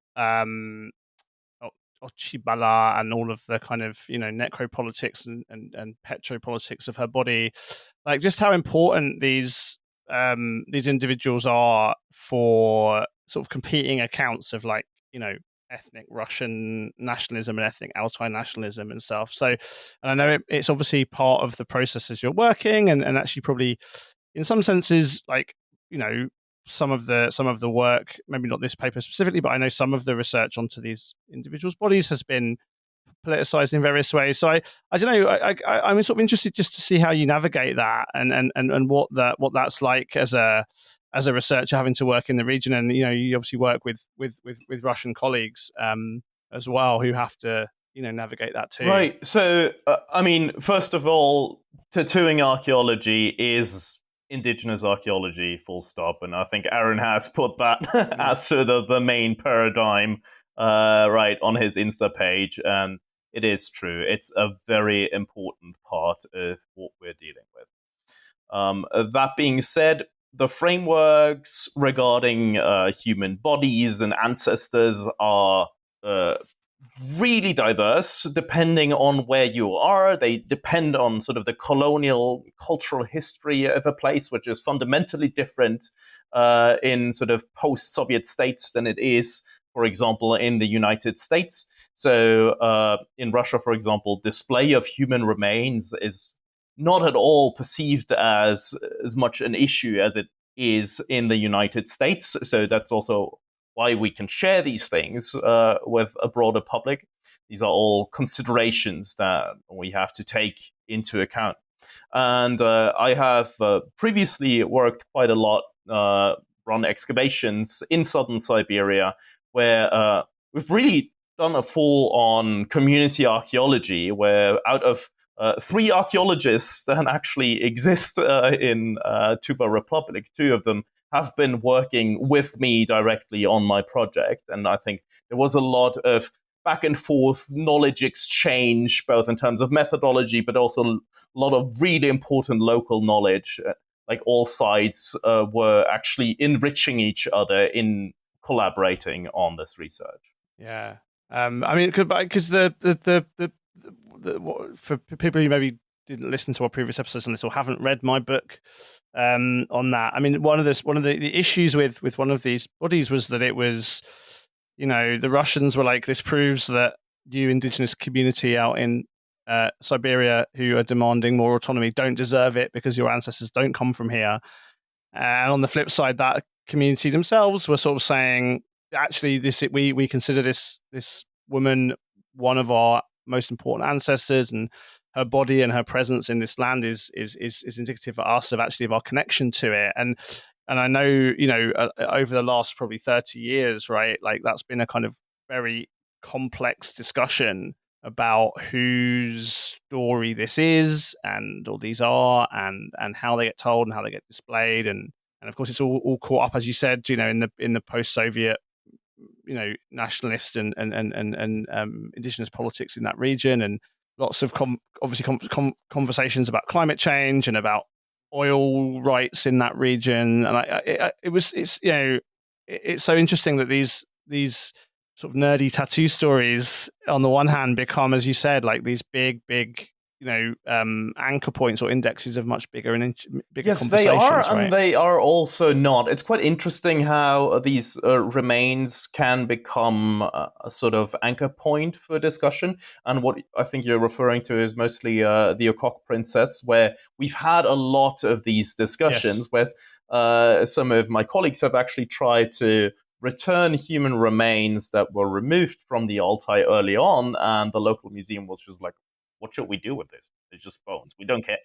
Ochibala and all of the kind of necropolitics and petropolitics of her body, like just how important these individuals are for sort of competing accounts of like, ethnic Russian nationalism and ethnic Altai nationalism and stuff. So, and I know it's obviously part of the process as you're working, and actually probably in some senses, like, some of the work, maybe not this paper specifically, but I know some of the research onto these individuals' bodies has been politicized in various ways. So I don't know. I'm sort of interested just to see how you navigate that and what that's like as a researcher having to work in the region. And you obviously work with Russian colleagues as well who have to navigate that too. Right. So I mean, first of all, tattooing archaeology is indigenous archaeology, full stop. And I think Aaron has put that as sort of the main paradigm right on his Insta page, and it is true. It's a very important part of what we're dealing with. That being said, the frameworks regarding human bodies and ancestors are really diverse depending on where you are. They depend on sort of the colonial cultural history of a place, which is fundamentally different in sort of post-Soviet states than it is, for example, in the United States. So in Russia, for example, display of human remains is not at all perceived as much an issue as it is in the United States. So that's also why we can share these things with a broader public. These are all considerations that we have to take into account. And I have previously worked quite a lot, run excavations in southern Siberia, where we've really done a full-on community archaeology, where out of 3 archaeologists that actually exist in Tuva Republic, 2 of them have been working with me directly on my project. And I think there was a lot of back and forth knowledge exchange, both in terms of methodology, but also a lot of really important local knowledge. Like all sides were actually enriching each other in collaborating on this research. Yeah. I mean, because for people who maybe didn't listen to our previous episodes on this or haven't read my book on that, I mean, one of the issues with one of these bodies was that it was, the Russians were like, this proves that you indigenous community out in Siberia who are demanding more autonomy don't deserve it because your ancestors don't come from here. And on the flip side, that community themselves were sort of saying, actually, we consider this woman one of our most important ancestors, and her body and her presence in this land is indicative for us of our connection to it. And I know, over the last probably 30 years, right, like that's been a kind of very complex discussion about whose story this is or these are, and how they get told and how they get displayed, and of course it's all caught up, as you said, in the post-Soviet nationalist and indigenous politics in that region, and lots of conversations about climate change and about oil rights in that region. And it's so interesting that these sort of nerdy tattoo stories on the one hand become, as you said, like these big anchor points or indexes of much bigger conversations. Yes, they are, right? And they are also not. It's quite interesting how these remains can become a sort of anchor point for discussion. And what I think you're referring to is mostly the Okok Princess, where we've had a lot of these discussions, yes, where some of my colleagues have actually tried to return human remains that were removed from the Altai early on, and the local museum was just like, what should we do with this? It's just bones. We don't care.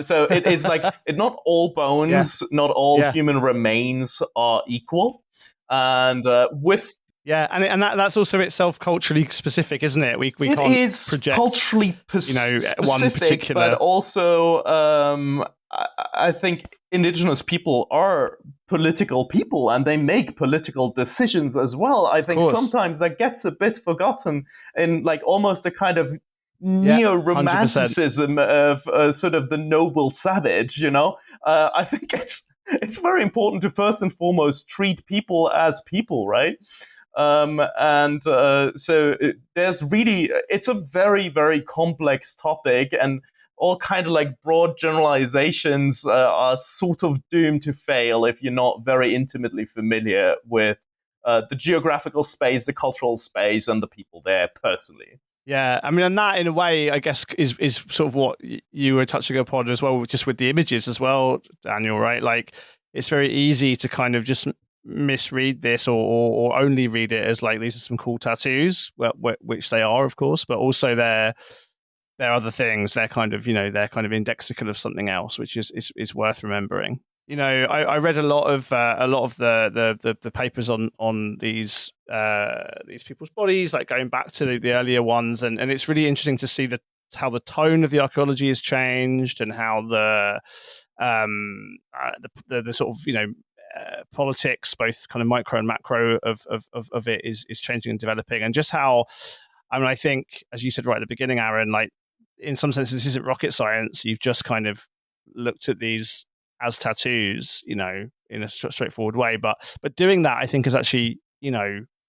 So it is like, not all bones, not all human remains are equal. And and that's also itself culturally specific, isn't it? We it can't is project, culturally specific, one particular. But also, I think indigenous people are political people, and they make political decisions as well. I think sometimes that gets a bit forgotten in like almost a kind of neo-romanticism of sort of the noble savage. I think it's very important to first and foremost treat people as people, right? So there's really, it's a very, very complex topic, and all kind of like broad generalizations are sort of doomed to fail if you're not very intimately familiar with the geographical space, the cultural space, and the people there personally. Yeah, I mean, and that in a way, I guess, is sort of what you were touching upon as well, just with the images as well, Daniel, right? Like, it's very easy to kind of just misread this or only read it as like, these are some cool tattoos, which they are, of course, but also they're other things. They're kind of, they're kind of indexical of something else, which is worth remembering. I read a lot of the papers on these people's bodies, like going back to the earlier ones, and it's really interesting to see how the tone of the archaeology has changed, and how the sort of politics, both kind of micro and macro of it is changing and developing, and just how, I mean, I think, as you said right at the beginning, Aaron, like, in some sense, this isn't rocket science. You've just kind of looked at these as tattoos, in a straightforward way. But doing that, I think, is actually,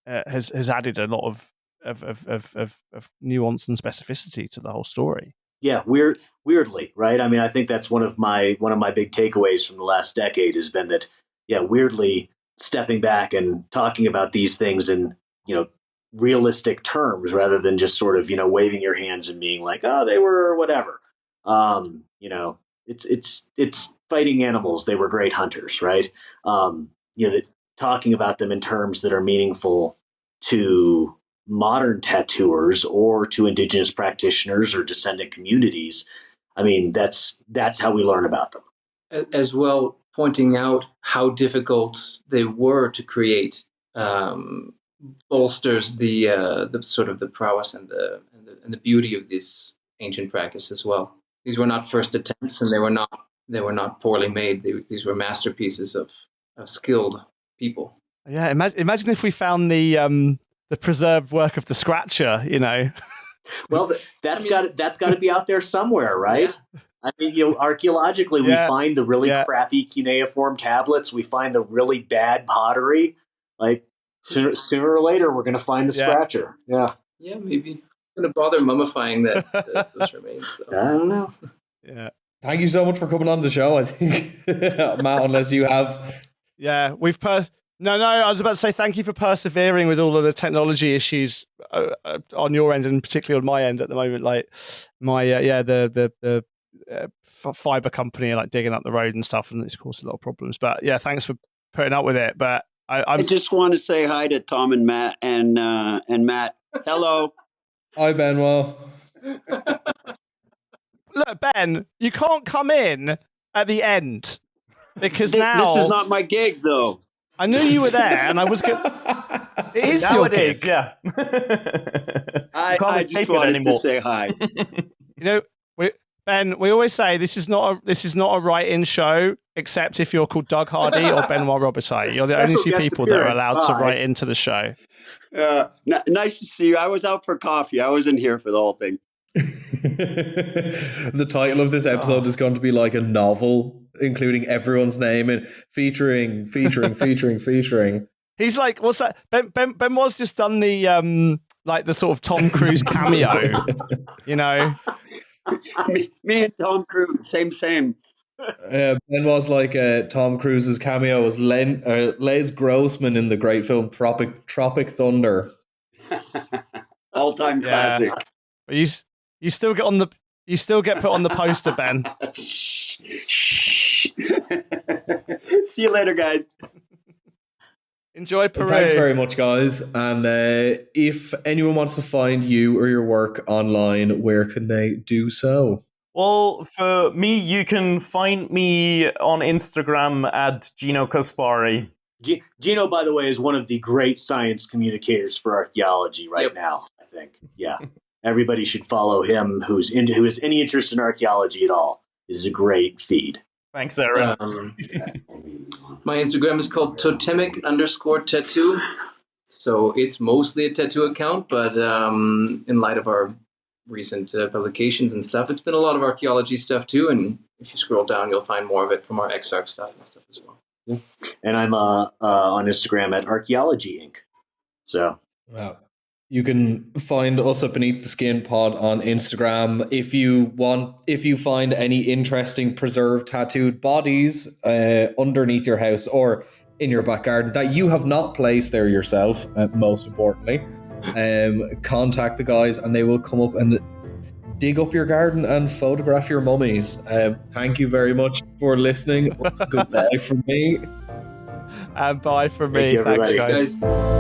has added a lot of nuance and specificity to the whole story. Yeah, weirdly, right? I mean, I think that's one of my big takeaways from the last decade has been that, yeah, weirdly stepping back and talking about these things in, realistic terms rather than just sort of, waving your hands and being like, oh, they were whatever. It's fighting animals. They were great hunters, right? Talking about them in terms that are meaningful to modern tattooers or to indigenous practitioners or descendant communities. I mean, that's how we learn about them. As well, pointing out how difficult they were to create bolsters the sort of the prowess and the beauty of this ancient practice as well. These were not first attempts, and they were not poorly made. These were masterpieces of skilled people. Yeah, imagine if we found the preserved work of the Scratcher. Well, that's got to be out there somewhere, right? Yeah. I mean, archaeologically, we find the really crappy cuneiform tablets. We find the really bad pottery. Like, sooner or later, we're going to find the Scratcher. Yeah. Yeah, maybe. I'm going to bother mummifying those remains. So. I don't know. Yeah. Thank you so much for coming on the show. I think, Matt, unless you have... Yeah, No, I was about to say thank you for persevering with all of the technology issues on your end, and particularly on my end at the moment. Like my the fiber company, like digging up the road and stuff, and it's caused a lot of problems. But yeah, thanks for putting up with it. But I just want to say hi to Tom and Matt and Matt. Hello. Hi, Benoit. Look, Ben, you can't come in at the end because this is not my gig, though. I knew you were there, and I was going. It is now your it gig. Is, yeah. I just wanted to say hi. Ben, we always say this is not a write-in show, except if you're called Doug Hardy or Benoit Robitaille. You're the only two people that are allowed to write into the show. Nice to see you. I was out for coffee. I wasn't here for the whole thing. The title of this episode is going to be like a novel, including everyone's name and featuring. He's like, what's that? Ben was just done the like the sort of Tom Cruise cameo, Me and Tom Cruise, same. Ben was like Tom Cruise's cameo as Les Grossman in the great film Tropic Thunder. All-time classic. But you still get put on the poster, Ben. See you later, guys. Enjoy Peru. Well, thanks very much, guys. And if anyone wants to find you or your work online, where can they do so? Well, for me, you can find me on Instagram at Gino Caspari. Gino, by the way, is one of the great science communicators for archaeology right now, I think. Yeah. Everybody should follow him who has any interest in archaeology at all. It is a great feed. Thanks, Aaron. My Instagram is called totemic_tattoo. So it's mostly a tattoo account, but in light of our recent publications and stuff, it's been a lot of archaeology stuff too. And if you scroll down, you'll find more of it from our XArch stuff and stuff as well. Yeah. And I'm on Instagram at Archaeology Inc. So. Wow. You can find us at Beneath the Skin Pod on Instagram. If you find any interesting preserved tattooed bodies underneath your house or in your back garden that you have not placed there yourself, most importantly, contact the guys and they will come up and dig up your garden and photograph your mummies. Thank you very much for listening. Goodbye from me. And bye from Thank me. you, Thanks, everybody. guys.